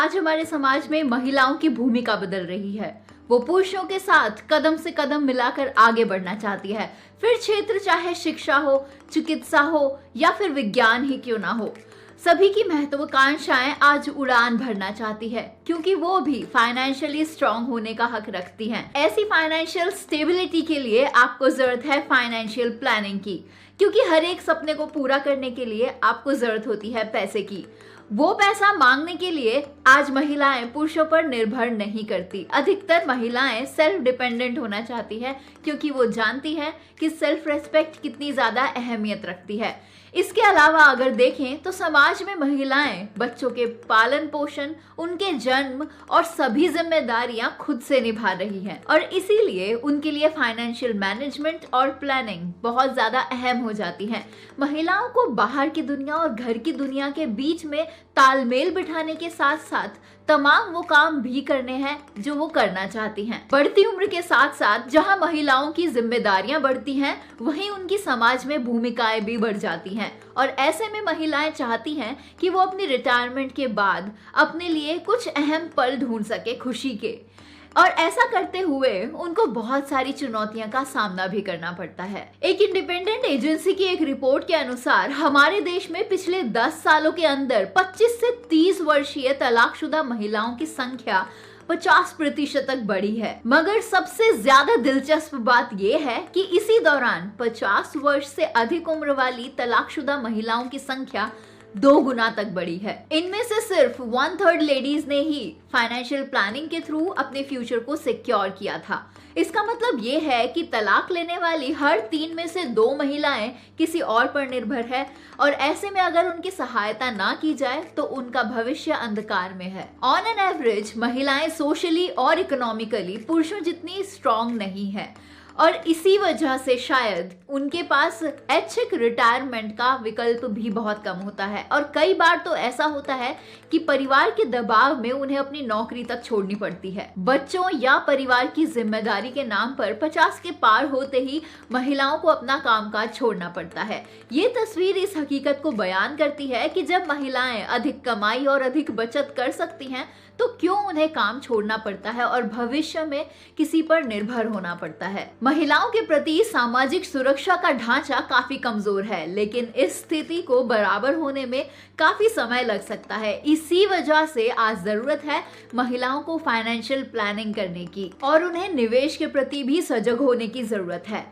आज हमारे समाज में महिलाओं की भूमिका बदल रही है। वो पुरुषों के साथ कदम से कदम मिलाकर आगे बढ़ना चाहती है, फिर क्षेत्र चाहे शिक्षा हो, चिकित्सा हो या फिर विज्ञान ही क्यों ना हो। सभी की महत्वाकांक्षाएं आज उड़ान भरना चाहती है, क्योंकि वो भी फाइनेंशियली स्ट्रांग होने का हक रखती हैं। ऐसी फाइनेंशियल स्टेबिलिटी के लिए आपको जरूरत है फाइनेंशियल प्लानिंग की, क्योंकि हर एक सपने को पूरा करने के लिए आपको जरूरत होती है पैसे की। वो पैसा मांगने के लिए आज महिलाएं पुरुषों पर निर्भर नहीं करती। अधिकतर महिलाएं सेल्फ डिपेंडेंट होना चाहती है, क्योंकि वो जानती हैं कि सेल्फ रेस्पेक्ट कितनी ज्यादा अहमियत रखती है। इसके अलावा अगर देखें तो समाज में महिलाएं बच्चों के पालन पोषण, उनके जन्म और सभी जिम्मेदारियां खुद से निभा रही हैं, और इसीलिए उनके लिए फाइनेंशियल मैनेजमेंट और प्लानिंग बहुत ज्यादा अहम हो जाती है। महिलाओं को बाहर की दुनिया और घर की दुनिया के बीच में तालमेल बिठाने के साथ साथ तमाम वो काम भी करने हैं जो वो करना चाहती हैं। बढ़ती उम्र के साथ साथ जहां महिलाओं की जिम्मेदारियां बढ़ती हैं, वहीं उनकी समाज में भूमिकाएं भी बढ़ जाती हैं, और ऐसे में महिलाएं चाहती हैं कि वो अपनी रिटायरमेंट के बाद अपने लिए कुछ अहम पल ढूंढ सके खुशी के, और ऐसा करते हुए उनको बहुत सारी चुनौतियों का सामना भी करना पड़ता है। एक इंडिपेंडेंट एजेंसी की एक रिपोर्ट के अनुसार हमारे देश में पिछले 10 सालों के अंदर 25 से 30 वर्षीय तलाकशुदा महिलाओं की संख्या 50% तक बढ़ी है। मगर सबसे ज्यादा दिलचस्प बात यह है कि इसी दौरान 50 वर्ष से अधिक उम्र वाली तलाकशुदा महिलाओं की संख्या 2 गुना तक बढ़ी है। इनमें से सिर्फ 1/3 लेडीज ने ही फाइनेंशियल प्लानिंग के थ्रू अपने फ्यूचर को सिक्योर किया था। इसका मतलब ये है कि तलाक लेने वाली हर 3 में से 2 महिलाएं किसी और पर निर्भर है, और ऐसे में अगर उनकी सहायता ना की जाए तो उनका भविष्य अंधकार में है। ऑन एन एवरेज महिलाएं सोशली और इकोनॉमिकली पुरुषों जितनी स्ट्रांग नहीं है, और इसी वजह से शायद उनके पास ऐच्छिक रिटायरमेंट का विकल्प भी बहुत कम होता है, और कई बार तो ऐसा होता है कि परिवार के दबाव में उन्हें अपनी नौकरी तक छोड़नी पड़ती है। बच्चों या परिवार की जिम्मेदारी के नाम पर 50 के पार होते ही महिलाओं को अपना कामकाज छोड़ना पड़ता है। ये तस्वीर इस हकीकत को बयान करती है कि जब महिलाएं अधिक कमाई और अधिक बचत कर सकती हैं तो क्यों उन्हें काम छोड़ना पड़ता है और भविष्य में किसी पर निर्भर होना पड़ता है। महिलाओं के प्रति सामाजिक सुरक्षा का ढांचा काफी कमजोर है, लेकिन इस स्थिति को बराबर होने में काफी समय लग सकता है। इसी वजह से आज जरूरत है महिलाओं को फाइनेंशियल प्लानिंग करने की, और उन्हें निवेश के प्रति भी सजग होने की जरूरत है।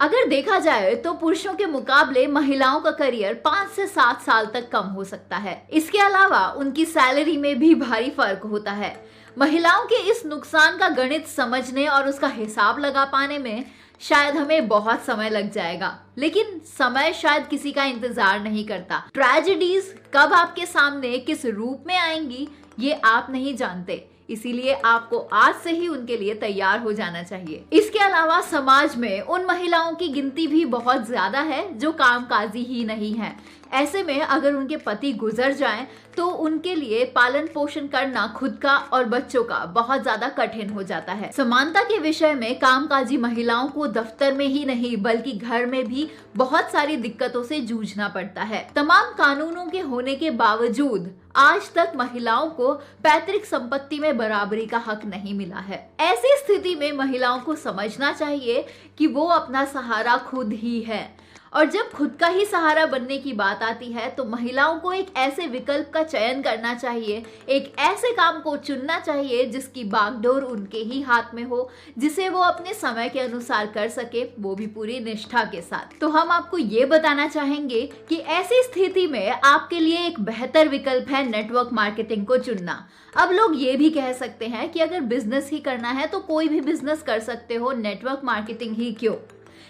अगर देखा जाए तो पुरुषों के मुकाबले महिलाओं का करियर 5 से 7 साल तक कम हो सकता है। इसके अलावा उनकी सैलरी में भी भारी फर्क होता है। महिलाओं के इस नुकसान का गणित समझने और उसका हिसाब लगा पाने में शायद हमें बहुत समय लग जाएगा, लेकिन समय शायद किसी का इंतजार नहीं करता। ट्रेजेडीज कब आपके सामने किस रूप में आएंगी ये आप नहीं जानते, इसीलिए आपको आज से ही उनके लिए तैयार हो जाना चाहिए। इसके अलावा समाज में उन महिलाओं की गिनती भी बहुत ज्यादा है जो कामकाजी ही नहीं है। ऐसे में अगर उनके पति गुजर जाएं तो उनके लिए पालन पोषण करना खुद का और बच्चों का बहुत ज्यादा कठिन हो जाता है। समानता के विषय में कामकाजी महिलाओं को दफ्तर में ही नहीं बल्कि घर में भी बहुत सारी दिक्कतों से जूझना पड़ता है। तमाम कानूनों के होने के बावजूद आज तक महिलाओं को पैतृक संपत्ति में बराबरी का हक नहीं मिला है। ऐसी स्थिति में महिलाओं को समझना चाहिए कि वो अपना सहारा खुद ही है, और जब खुद का ही सहारा बनने की बात आती है तो महिलाओं को एक ऐसे विकल्प का चयन करना चाहिए, एक ऐसे काम को चुनना चाहिए जिसकी बागडोर उनके ही हाथ में हो, जिसे वो अपने समय के अनुसार कर सके, वो भी पूरी निष्ठा के साथ। तो हम आपको ये बताना चाहेंगे कि ऐसी स्थिति में आपके लिए एक बेहतर विकल्प है नेटवर्क मार्केटिंग को चुनना। अब लोग ये भी कह सकते हैं कि अगर बिजनेस ही करना है तो कोई भी बिजनेस कर सकते हो, नेटवर्क मार्केटिंग ही क्यों?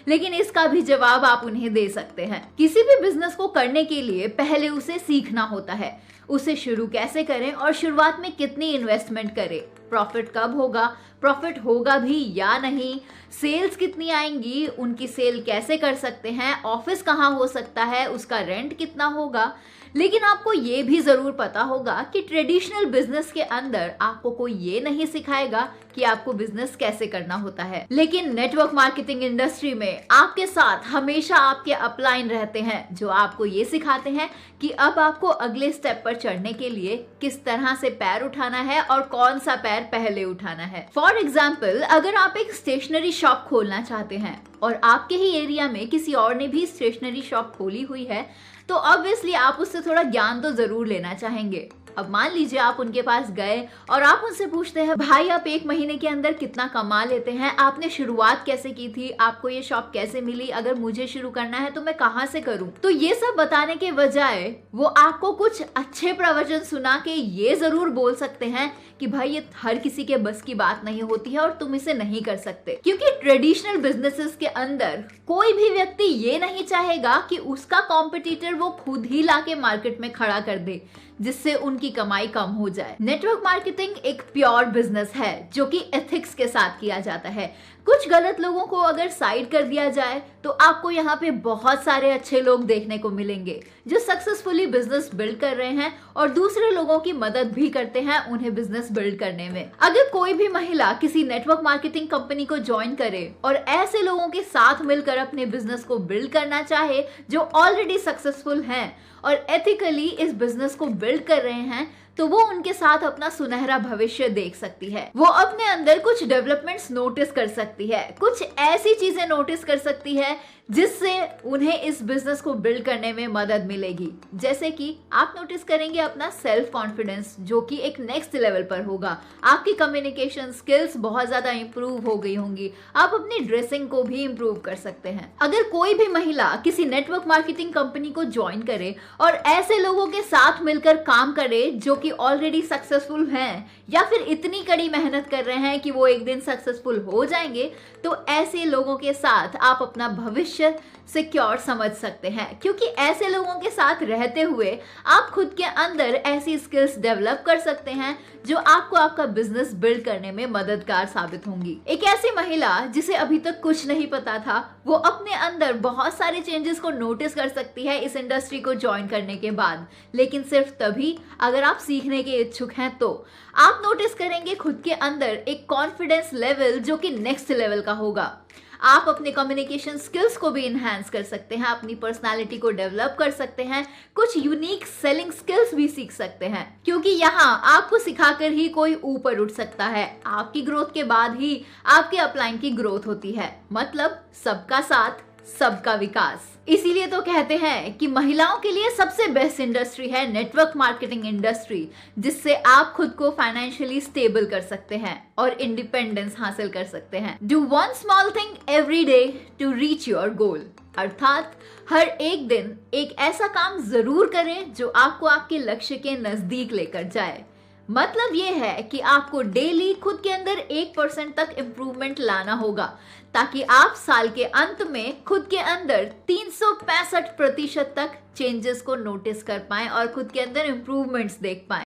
लेकिन इसका भी जवाब आप उन्हें दे सकते हैं। किसी भी बिजनेस को करने के लिए पहले उसे सीखना होता है, उसे शुरू कैसे करें और शुरुआत में कितनी इन्वेस्टमेंट करें। प्रॉफिट कब होगा, प्रॉफिट होगा भी या नहीं, सेल्स कितनी आएंगी, उनकी सेल कैसे कर सकते हैं, ऑफिस कहाँ हो सकता है, उसका रेंट कितना होगा। लेकिन आपको ये भी जरूर पता होगा कि ट्रेडिशनल बिजनेस के अंदर आपको कोई ये नहीं सिखाएगा कि आपको बिजनेस कैसे करना होता है। लेकिन नेटवर्क मार्केटिंग इंडस्ट्री में आपके साथ हमेशा आपके अपलाइन रहते हैं जो आपको ये सिखाते हैं कि अब आपको अगले स्टेप पर चढ़ने के लिए किस तरह से पैर उठाना है और कौन सा पैर पहले उठाना है। फॉर एग्जाम्पल, अगर आप एक स्टेशनरी शॉप खोलना चाहते हैं और आपके ही एरिया में किसी और ने भी स्टेशनरी शॉप खोली हुई है, तो ऑब्वियसली आप उससे थोड़ा ज्ञान तो जरूर लेना चाहेंगे। अब मान लीजिए आप उनके पास गए और आप उनसे पूछते हैं, भाई आप एक महीने के अंदर कितना कमा लेते हैं, आपने शुरुआत कैसे की थी, आपको ये शॉप कैसे मिली, अगर मुझे शुरू करना है तो मैं कहाँ से करूं। तो ये सब बताने के बजाय वो आपको कुछ अच्छे प्रवचन सुना के ये जरूर बोल सकते हैं कि भाई ये हर किसी के बस की बात नहीं होती है और तुम इसे नहीं कर सकते। क्योंकि ट्रेडिशनल बिजनेसेस के अंदर कोई भी व्यक्ति ये नहीं चाहेगा कि उसका कॉम्पिटिटर वो खुद ही लाके मार्केट में खड़ा कर दे जिससे उनकी कमाई कम हो जाए। नेटवर्क मार्केटिंग एक प्योर बिजनेस है जो कि एथिक्स के साथ किया जाता है। कुछ गलत लोगों को अगर साइड कर दिया जाए तो आपको यहाँ पे बहुत सारे अच्छे लोग देखने को मिलेंगे जो सक्सेसफुली बिजनेस बिल्ड कर रहे हैं और दूसरे लोगों की मदद भी करते हैं उन्हें बिजनेस बिल्ड करने में। अगर कोई भी महिला किसी नेटवर्क मार्केटिंग कंपनी को ज्वाइन करे और ऐसे लोगों के साथ मिलकर अपने बिजनेस को बिल्ड करना चाहे जो ऑलरेडी सक्सेसफुल हैं और एथिकली इस बिजनेस को बिल्ड कर रहे हैं, तो वो उनके साथ अपना सुनहरा भविष्य देख सकती है। वो अपने अंदर कुछ डेवलपमेंट्स नोटिस कर सकती है, कुछ ऐसी चीजें नोटिस कर सकती है जिससे उन्हें इस बिजनेस को बिल्ड करने में मदद मिलेगी। जैसे कि आप नोटिस करेंगे अपना सेल्फ कॉन्फिडेंस जो कि एक नेक्स्ट लेवल पर होगा, आपकी कम्युनिकेशन स्किल्स बहुत ज्यादा इंप्रूव हो गई होंगी, आप अपनी ड्रेसिंग को भी इंप्रूव कर सकते हैं। अगर कोई भी महिला किसी नेटवर्क मार्केटिंग कंपनी को ज्वाइन करे और ऐसे लोगों के साथ मिलकर काम करे जो कि ऑलरेडी सक्सेसफुल हैं या फिर इतनी कड़ी मेहनत कर रहे हैं कि वो एक दिन सक्सेसफुल हो जाएंगे, तो ऐसे लोगों के साथ आप अपना भविष्य सिक्योर समझ सकते हैं। क्योंकि ऐसे लोगों के साथ रहते हुए आप खुद के अंदर ऐसी स्किल्स डेवलप कर सकते हैं जो आपको आपका बिजनेस बिल्ड करने में मददगार साबित होंगी। एक ऐसी महिला जिसे अभी तक कुछ नहीं पता था, वो अपने अंदर बहुत सारे चेंजेस को नोटिस कर सकती है इस इंडस्ट्री को ज्वाइन करने के बाद, लेकिन सिर्फ तभी अगर आप सीखने के इच्छुक हैं। तो आप नोटिस करेंगे खुद के अंदर एक कॉन्फिडेंस लेवल जो कि नेक्स्ट लेवल का होगा। आप अपने कम्युनिकेशन स्किल्स को भी इनहैंस कर सकते हैं, अपनी पर्सनालिटी को डेवलप कर सकते हैं, कुछ यूनिक सेलिंग स्किल्स भी सीख सकते हैं। क्योंकि यहाँ आपको सिखाकर ही कोई ऊपर उठ सकता है। आपकी ग्रोथ के बाद ही आपके अपलाइन की ग्रोथ होती है, मतलब सबका साथ सबका विकास। इसीलिए तो कहते हैं कि महिलाओं के लिए सबसे बेस्ट इंडस्ट्री है नेटवर्क मार्केटिंग इंडस्ट्री, जिससे आप खुद को फाइनेंशियली स्टेबल कर सकते हैं और इंडिपेंडेंस हासिल कर सकते हैं। Do one small thing every day to reach your goal, अर्थात हर एक दिन एक ऐसा काम जरूर करें जो आपको आपके लक्ष्य के नजदीक लेकर जाए। मतलब ये है कि आपको डेली खुद के अंदर 1% तक इम्प्रूवमेंट लाना होगा ताकि आप साल के अंत में खुद के अंदर 365% तक चेंजेस को नोटिस कर पाएं और खुद के अंदर इम्प्रूवमेंट्स देख पाएं।